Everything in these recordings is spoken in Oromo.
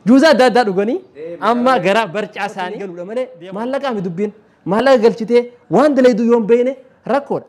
جوزا دادا رغني أما غرا برجع ثاني قالوا لمن ما لقى مدبين ما لقى قلتي وان دليدو يوم بينه ركود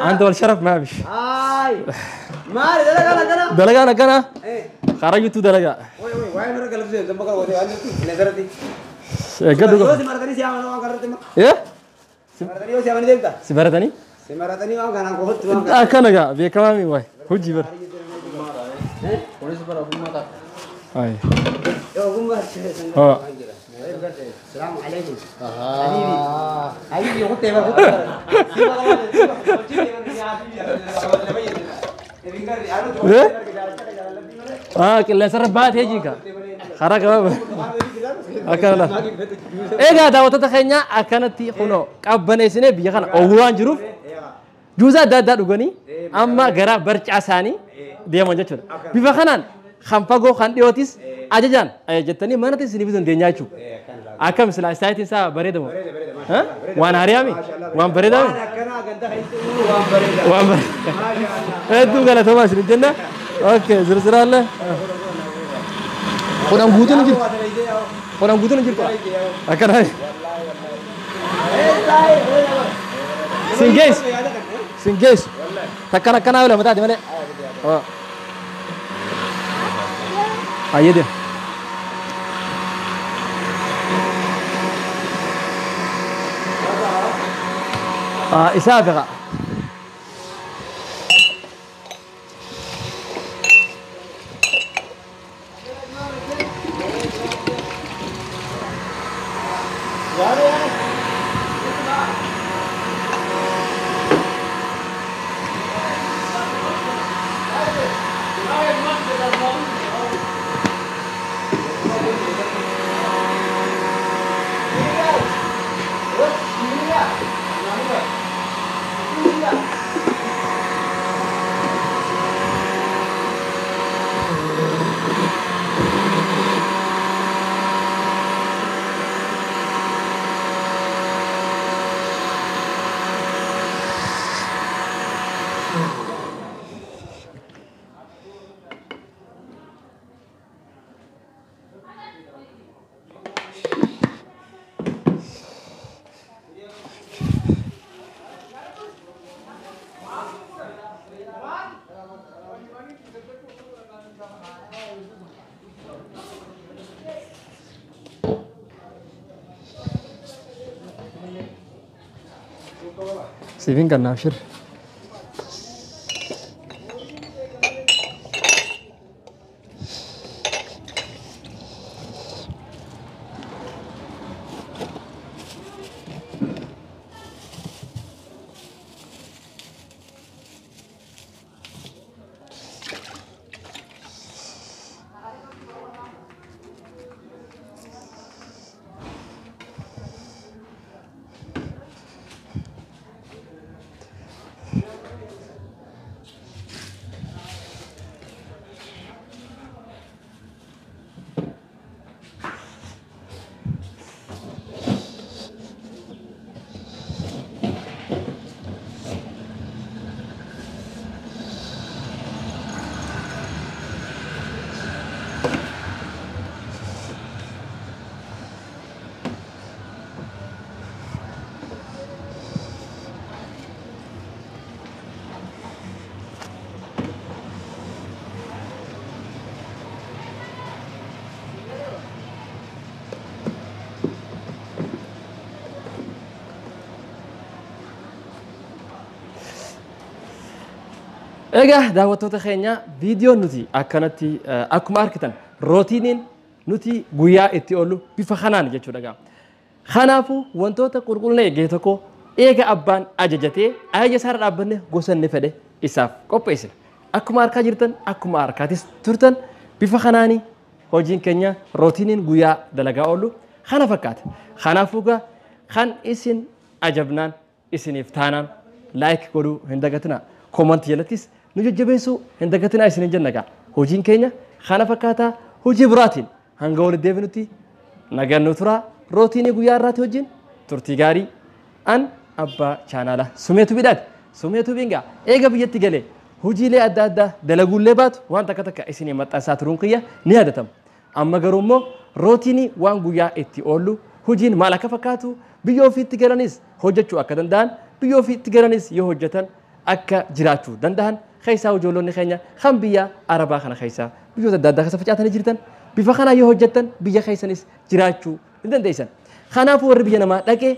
أنت والشرف ما بيش ما دلقا دلقا لكنا خرجت دلقا واي مرة قلت زين دمك الودي وأنا نزرتي قدو يوسف مرتني سيامن وان كرتي ما إيه مرتني يوسف سيامن ديمتا سبرتني مرتني وان كان قلت وان كنا جا بيكمامي واي هجي بر पुलिस पर अबू माता हाय यो गुम्बा हां السلام عليكم حبيبي خد تبع كل سر بات هيجي كا خرج بابا أكلا إيه قاعد وتتخيلنا أكنتي خنو كابني سنة بيجان أوان جروف جوزا دادا رغني أما غرا برج أساني dia menjajur. Bifa kanan, khampago khandi otis aja jan. Ayah jatani mana tis ini bisa dia nyacu. Akam setelah saya tisa bereda mo. Hah? Wan hari ami, wan bereda. Wan bereda. Itu kalau Thomas ini jenna. Oke, zura Allah. Orang butuh nih. Orang butuh nih. Akan hai. Singgis. Takkan awal mata di mana? Oh. Ayo deh. إسافة سيفين كان ناشر Egaa daawwattoota keenya viidiyoon nuti akkanatti akkuma argitan rootiiniin nuti guyyaa itti oollu bifa kanaan jechuudha gaa. Kanaafuu wantoota qulqullina eegee tokko eega abbaan ajajatee ajaja isaa dhaabbanne gosa inni fedhe isaaf qopheessina. Akkuma argaa jirtan akkuma arkaatis turtan bifa kanaanii hojiin keenya rootiiniin guyyaa dalagaa oollu kana fakkaata. Kanaafuu gaa kan isin ajabnaan isiniif taanaan laayik godhuu hin dagatinaa. Komantii jalattis nu jajjabeessuu hin dagatinaa isinin jenna gaa. Hojiin keenya kana fakkaataa hojii biraatiin hanga walitti deebinutti nagaan nu turaa rootiinii guyyaa irraati wajjin turtii gaarii an abbaa chaanaalaa Sumeetu Bidhaati. Sumeetu Bingaa eega biyyatti galee hojiilee adda addaa dalaguullee baatu waan takka isinii maxxansaa turuun kiyya ni yaadatama. Amma garuu immoo rootiinii waan guyyaa itti oollu hojiin maal akka fakkaatu biyya ofiitti galanis hojjechuu akka danda'an biyya ofiitti galanis yoo hojjetan akka jiraachuu danda'an keessaa ijoolloonni keenya kan biyya Arabaa kana keessaa biyyoota adda addaa keessa facaatanii jirtan bifa kana yoo hojjettan biyya keessanis jiraachuu ni dandeessan. Kanaafuu warri biyya namaa dhaqee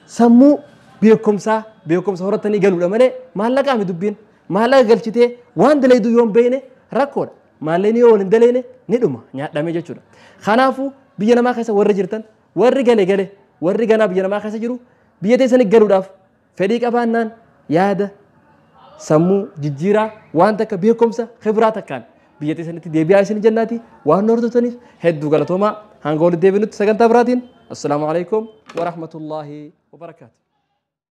sammuu beekumsa horatanii galuudha malee maallaqaa mi dubbiin maallaqa galchitee waan daleedu yoo hin beekne rakkoodha. Maallaqni yoo hin daleene ni dhuma nyaadhamee jechuudha. Kanaafuu biyya namaa keessa warri jirtan warri gale warri ganaa biyya namaa keessa jiru biyya teessanii galuudhaaf fedhii qabaannaan yaada sammuu jijjiiraa waan takka beekumsa khibraa takkaan biyya teessanitti deebi'aa isin jennaati waan hordofaniif hedduu galatoomaa hanga walitti deebinutti sagantaa biraatiin assalaamu alaikum wa rahmatullaahi wa barakaatu.